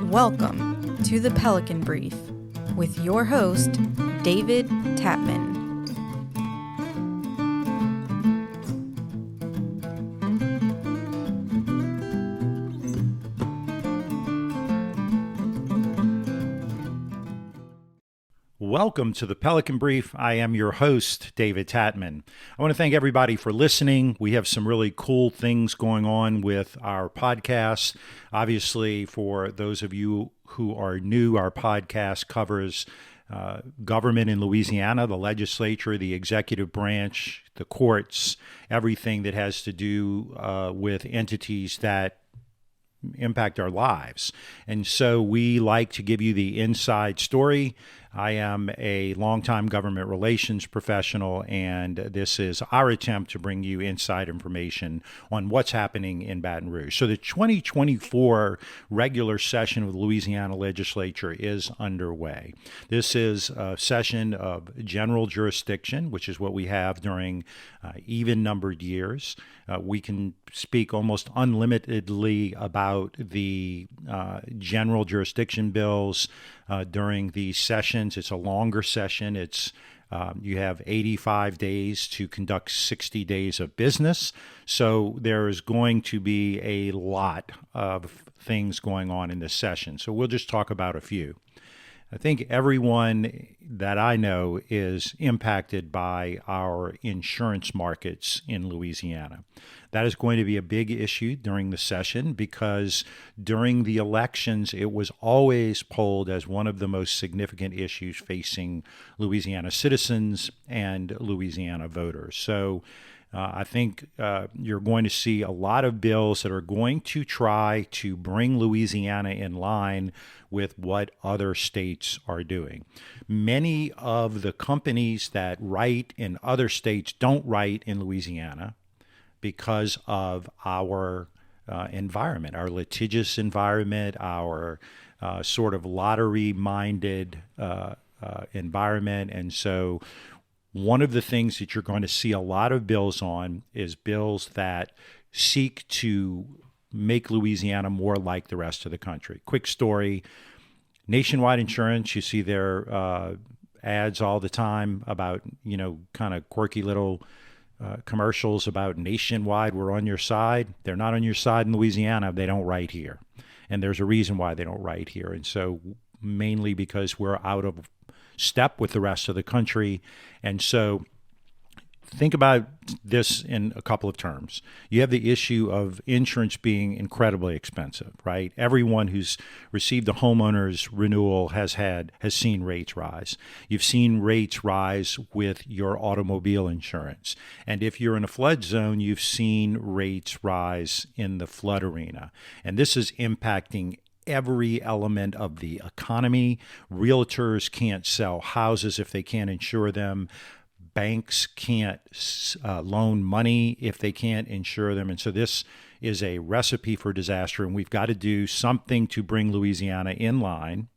Welcome to the Pelican Brief with your host, David Tapman. Welcome to the Pelican Brief. I am your host, David Tapman. I want to thank everybody for listening. We have some really cool things going on with our podcast. Obviously, for those of you who are new, our podcast covers government in Louisiana, the legislature, the executive branch, the courts, everything that has to do with entities that impact our lives. And so we like to give you the inside story. I am a longtime government relations professional, and this is our attempt to bring you inside information on what's happening in Baton Rouge. So the 2024 regular session of the Louisiana Legislature is underway. This is a session of general jurisdiction, which is what we have during even-numbered years. We can speak almost unlimitedly about the general jurisdiction bills during these sessions. It's a longer session. It's you have 85 days to conduct 60 days of business. So there is going to be a lot of things going on in this session. So we'll just talk about a few. I think everyone that I know is impacted by our insurance markets in Louisiana. That is going to be a big issue during the session because during the elections, it was always polled as one of the most significant issues facing Louisiana citizens and Louisiana voters. So I think you're going to see a lot of bills that are going to try to bring Louisiana in line with what other states are doing. Many of the companies that write in other states don't write in Louisiana because of our environment, our litigious environment, our sort of lottery-minded environment. And so one of the things that you're going to see a lot of bills on is bills that seek to make Louisiana more like the rest of the country. Quick story, Nationwide Insurance, you see their ads all the time about, kind of quirky little commercials about Nationwide, we're on your side. They're not on your side in Louisiana. They don't write here. And there's a reason why they don't write here. And so mainly because we're out of step with the rest of the country. And so think about this in a couple of terms. You have the issue of insurance being incredibly expensive, right? Everyone who's received a homeowner's renewal has seen rates rise. You've seen rates rise with your automobile insurance. And if you're in a flood zone, you've seen rates rise in the flood arena. And this is impacting every element of the economy. Realtors can't sell houses if they can't insure them. Banks can't loan money if they can't insure them. And so this is a recipe for disaster, and we've got to do something to bring Louisiana in line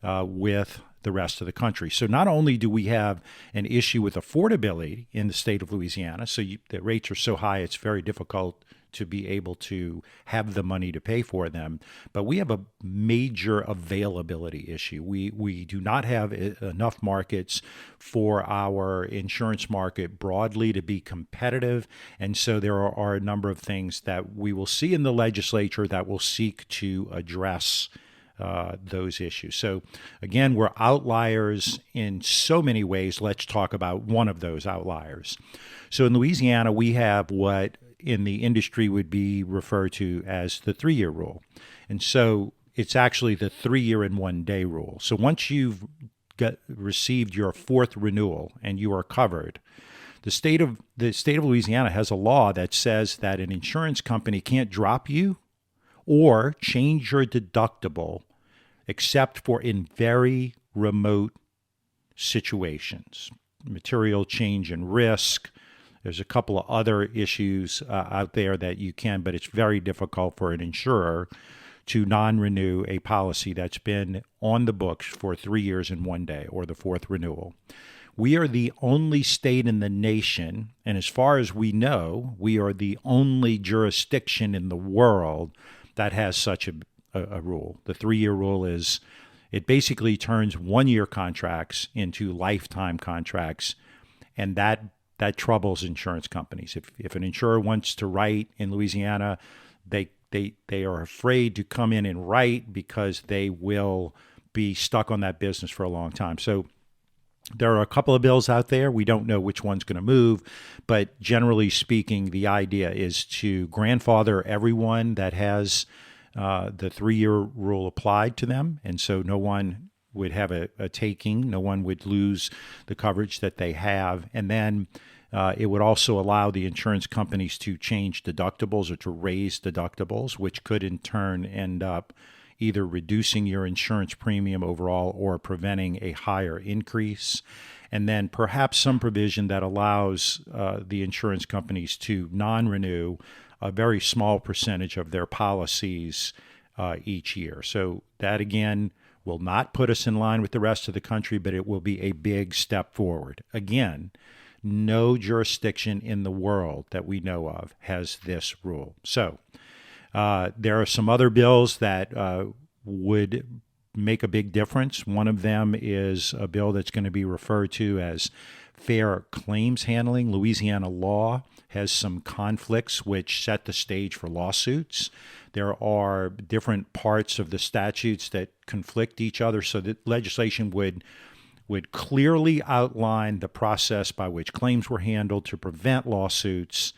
with the rest of the country. So not only do we have an issue with affordability in the state of Louisiana, so the rates are so high it's very difficult to be able to have the money to pay for them, but we have a major availability issue. We do not have enough markets for our insurance market broadly to be competitive, and so there are a number of things that we will see in the legislature that will seek to address those issues. So again, we're outliers in so many ways. Let's talk about one of those outliers. So in Louisiana, we have what in the industry would be referred to as the 3-year rule. And so it's actually the 3-year and 1-day rule. So once you've received your 4th renewal and you are covered, the state of Louisiana has a law that says that an insurance company can't drop you or change your deductible except for in very remote situations. Material change in risk. There's a couple of other issues out there that you can, but it's very difficult for an insurer to non-renew a policy that's been on the books for 3 years and 1 day, or the 4th renewal. We are the only state in the nation, and as far as we know, we are the only jurisdiction in the world that has such a rule. The 3-year rule is it basically turns 1-year contracts into lifetime contracts, and that troubles insurance companies. If an insurer wants to write in Louisiana, they are afraid to come in and write because they will be stuck on that business for a long time. So there are a couple of bills out there. We don't know which one's going to move, but generally speaking, the idea is to grandfather everyone that has the 3-year rule applied to them, and so no one would have a taking, no one would lose the coverage that they have, and then it would also allow the insurance companies to change deductibles or to raise deductibles, which could in turn end up either reducing your insurance premium overall or preventing a higher increase. And then perhaps some provision that allows the insurance companies to non-renew a very small percentage of their policies each year. So that, again, will not put us in line with the rest of the country, but it will be a big step forward. Again, no jurisdiction in the world that we know of has this rule. So there are some other bills that would make a big difference. One of them is a bill that's going to be referred to as fair claims handling. Louisiana law has some conflicts which set the stage for lawsuits. There are different parts of the statutes that conflict each other, so that legislation would clearly outline the process by which claims were handled to prevent lawsuits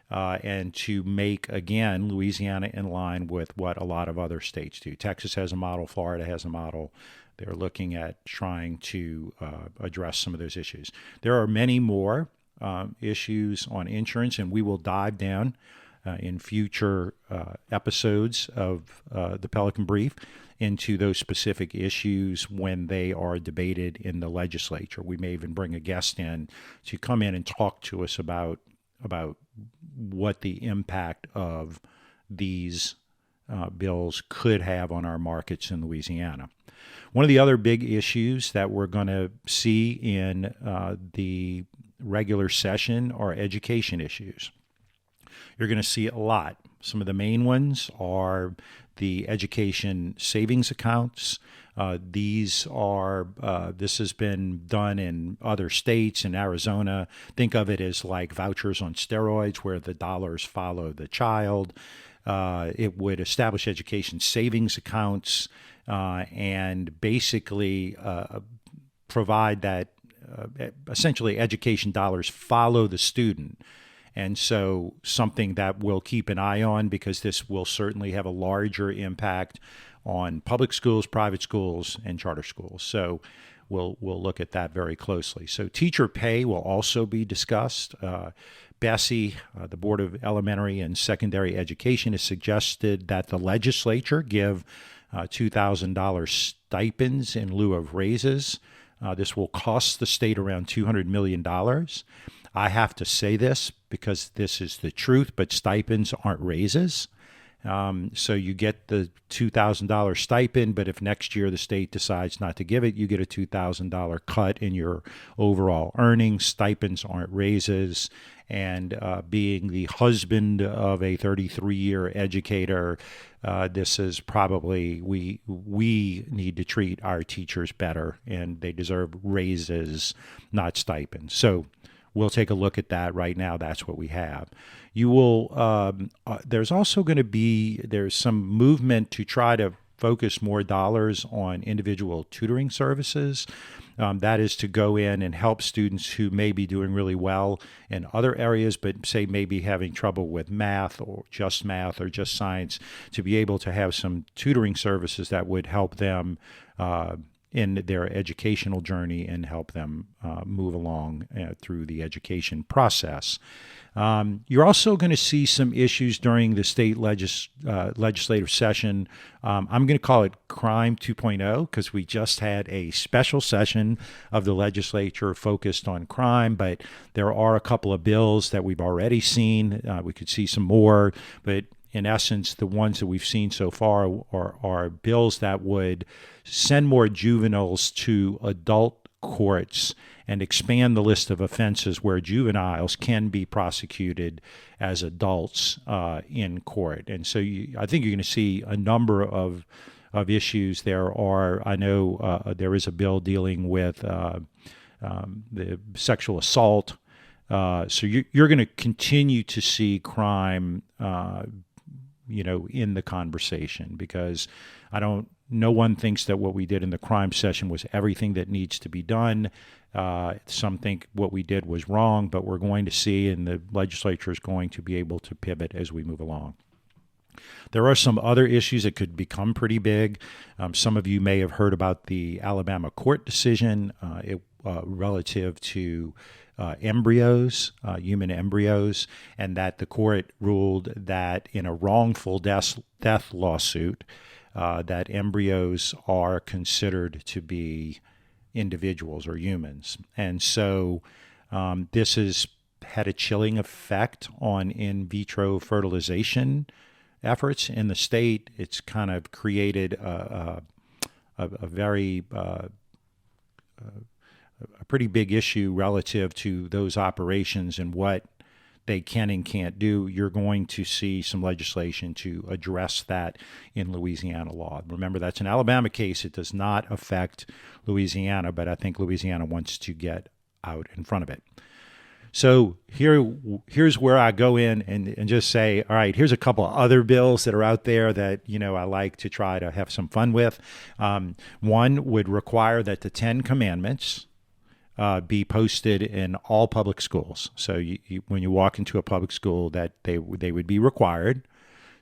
and to make, again, Louisiana in line with what a lot of other states do. Texas has a model. Florida has a model. They're looking at trying to address some of those issues. There are many more issues on insurance, and we will dive down in future episodes of the Pelican Brief into those specific issues when they are debated in the legislature. We may even bring a guest in to come in and talk to us about what the impact of these bills could have on our markets in Louisiana. One of the other big issues that we're going to see in the regular session are education issues. You're going to see a lot. Some of the main ones are the education savings accounts. This has been done in other states. In Arizona, think of it as like vouchers on steroids where the dollars follow the child. It would establish education savings accounts and basically provide that essentially education dollars follow the student. And so something that we'll keep an eye on, because this will certainly have a larger impact on public schools, private schools, and charter schools. So we'll look at that very closely. So teacher pay will also be discussed. Bessie, the Board of Elementary and Secondary Education, has suggested that the legislature give $2,000 stipends in lieu of raises. This will cost the state around $200 million. I have to say this because this is the truth, but stipends aren't raises. So you get the $2,000 stipend, but if next year the state decides not to give it, you get a $2,000 cut in your overall earnings. Stipends aren't raises. And being the husband of a 33-year educator, this is probably, we need to treat our teachers better, and they deserve raises, not stipends. So we'll take a look at that. Right now, that's what we have. You will. There's also going to be some movement to try to focus more dollars on individual tutoring services. That is to go in and help students who may be doing really well in other areas, but say maybe having trouble with math or just science, to be able to have some tutoring services that would help them in their educational journey and help them move along through the education process. You're also going to see some issues during the state legislative session. I'm going to call it Crime 2.0 because we just had a special session of the legislature focused on crime, but there are a couple of bills that we've already seen. We could see some more, but in essence, the ones that we've seen so far are bills that would send more juveniles to adult courts and expand the list of offenses where juveniles can be prosecuted as adults in court. And so I think you're going to see a number of issues. I know there is a bill dealing with the sexual assault. So you're going to continue to see crime, in the conversation, because no one thinks that what we did in the crime session was everything that needs to be done. Some think what we did was wrong, but we're going to see, and the legislature is going to be able to pivot as we move along. There are some other issues that could become pretty big. Some of you may have heard about the Alabama court decision relative to embryos, human embryos, and that the court ruled that in a wrongful death lawsuit, that embryos are considered to be individuals or humans. And so this has had a chilling effect on in vitro fertilization efforts in the state. It's kind of created a very a pretty big issue relative to those operations and what they can and can't do. You're going to see some legislation to address that in Louisiana law. Remember, that's an Alabama case. It does not affect Louisiana, but I think Louisiana wants to get out in front of it. So here's where I go in and just say, all right, here's a couple of other bills that are out there that, I like to try to have some fun with. One would require that the 10 Commandments be posted in all public schools. So when you walk into a public school, that they would be required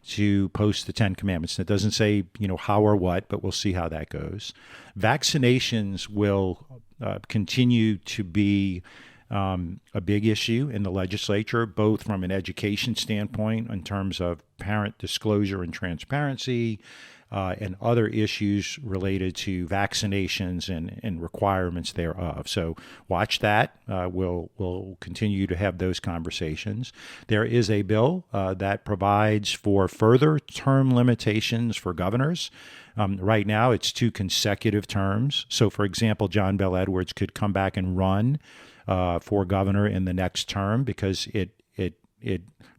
to post the 10 Commandments. And it doesn't say, how or what, but we'll see how that goes. Vaccinations will continue to be a big issue in the legislature, both from an education standpoint in terms of parent disclosure and transparency, and other issues related to vaccinations and requirements thereof. So watch that. We'll continue to have those conversations. There is a bill that provides for further term limitations for governors. Right now, it's 2 consecutive terms. So, for example, John Bel Edwards could come back and run for governor in the next term, because it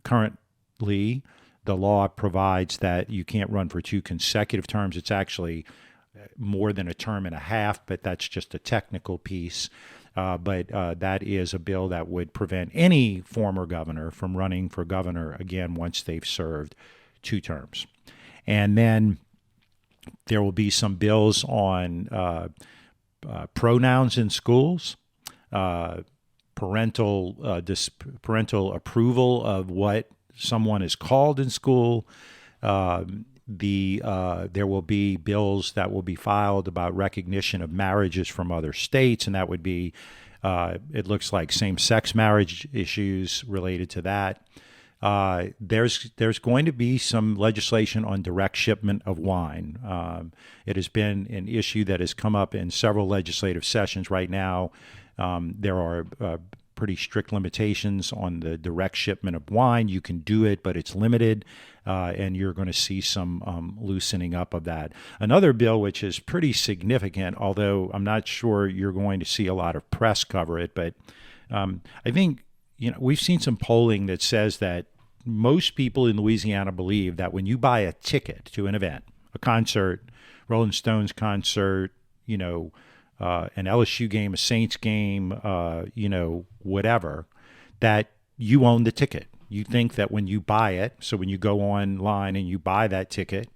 currently, the law provides that you can't run for 2 consecutive terms. It's actually more than a term and a half, but that's just a technical piece. But that is a bill that would prevent any former governor from running for governor again once they've served 2 terms. And then there will be some bills on pronouns in schools, parental approval of what someone is called in school. There will be bills that will be filed about recognition of marriages from other states, and that would be, it looks like, same-sex marriage issues related to that. There's going to be some legislation on direct shipment of wine. It has been an issue that has come up in several legislative sessions right now. There are pretty strict limitations on the direct shipment of wine. You can do it, but it's limited, and you're going to see some loosening up of that. Another bill which is pretty significant, although I'm not sure you're going to see a lot of press cover it, but I think we've seen some polling that says that most people in Louisiana believe that when you buy a ticket to an event, a concert, Rolling Stones concert, an LSU game, a Saints game, whatever, that you own the ticket. You think that when you buy it, so when you go online and you buy that ticket,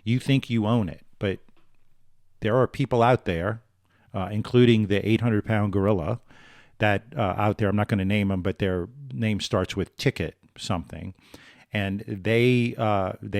you think you own it. But there are people out there, including the 800-pound gorilla, that out there, I'm not going to name them, but their name starts with ticket something. And they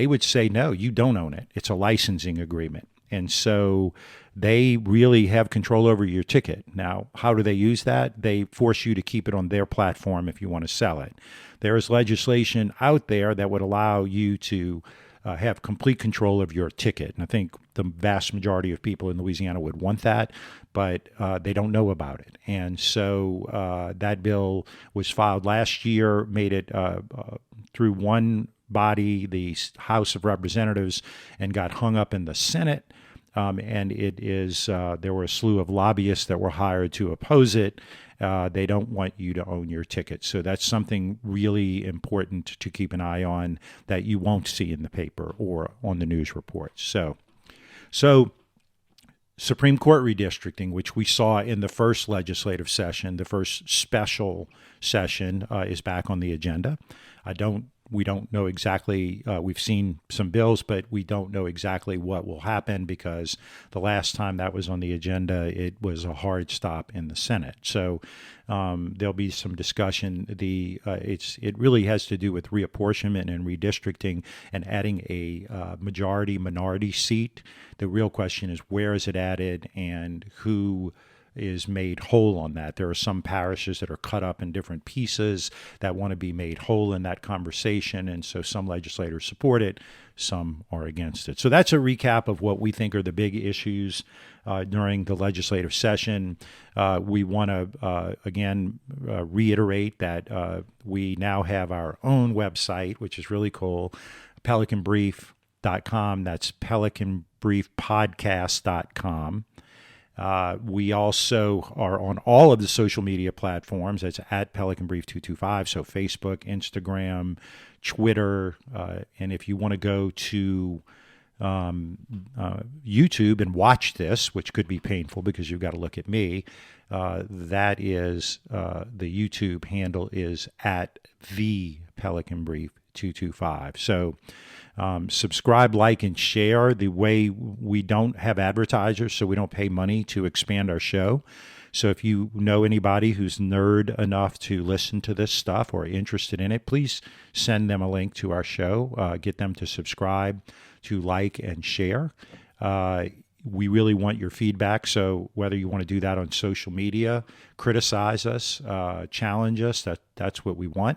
would say, no, you don't own it. It's a licensing agreement. And so they really have control over your ticket. Now, how do they use that? They force you to keep it on their platform if you want to sell it. There is legislation out there that would allow you to have complete control of your ticket. And I think the vast majority of people in Louisiana would want that, but they don't know about it. And so that bill was filed last year, made it through one body, the House of Representatives, and got hung up in the Senate. and it is there were a slew of lobbyists that were hired to oppose it. They don't want you to own your ticket. So that's something really important to keep an eye on that you won't see in the paper or on the news reports. So Supreme Court redistricting, which we saw in the first legislative session, the first special session, is back on the agenda. We don't know exactly, we've seen some bills, but we don't know exactly what will happen because the last time that was on the agenda, it was a hard stop in the Senate. So there'll be some discussion. It really has to do with reapportionment and redistricting and adding a majority-minority seat. The real question is where is it added and who is made whole on that. There are some parishes that are cut up in different pieces that want to be made whole in that conversation, and so some legislators support it, some are against it. So that's a recap of what we think are the big issues during the legislative session. We want to, again, reiterate that we now have our own website, which is really cool, pelicanbrief.com. That's pelicanbriefpodcast.com. We also are on all of the social media platforms. It's at Pelican Brief 225, so Facebook, Instagram, Twitter, and if you want to go to YouTube and watch this, which could be painful because you've got to look at me, that is the YouTube handle is at the Pelican Brief 225. So subscribe, like, and share. The way we don't have advertisers, so we don't pay money to expand our show. So if you know anybody who's nerd enough to listen to this stuff or interested in it, please send them a link to our show. Get them to subscribe, to like, and share. We really want your feedback. So whether you want to do that on social media, criticize us, challenge us, that's what we want.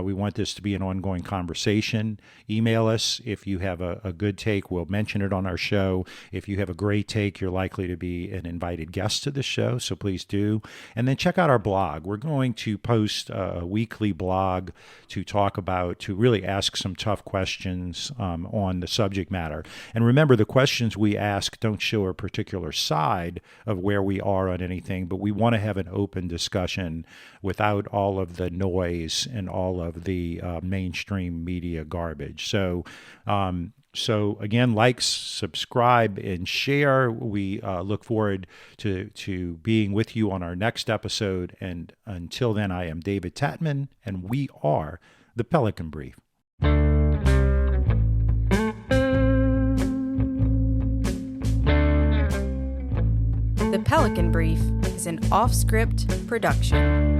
We want this to be an ongoing conversation. Email us if you have a good take. We'll mention it on our show. If you have a great take, you're likely to be an invited guest to the show, so please do. And then check out our blog. We're going to post a weekly blog to really ask some tough questions on the subject matter. And remember, the questions we ask don't show a particular side of where we are on anything, but we want to have an open discussion without all of the noise and all of the mainstream media garbage. So again, like, subscribe, and share. We look forward to being with you on our next episode. And until then, I am David Tatman, and we are the Pelican Brief. The Pelican Brief is an off-script production.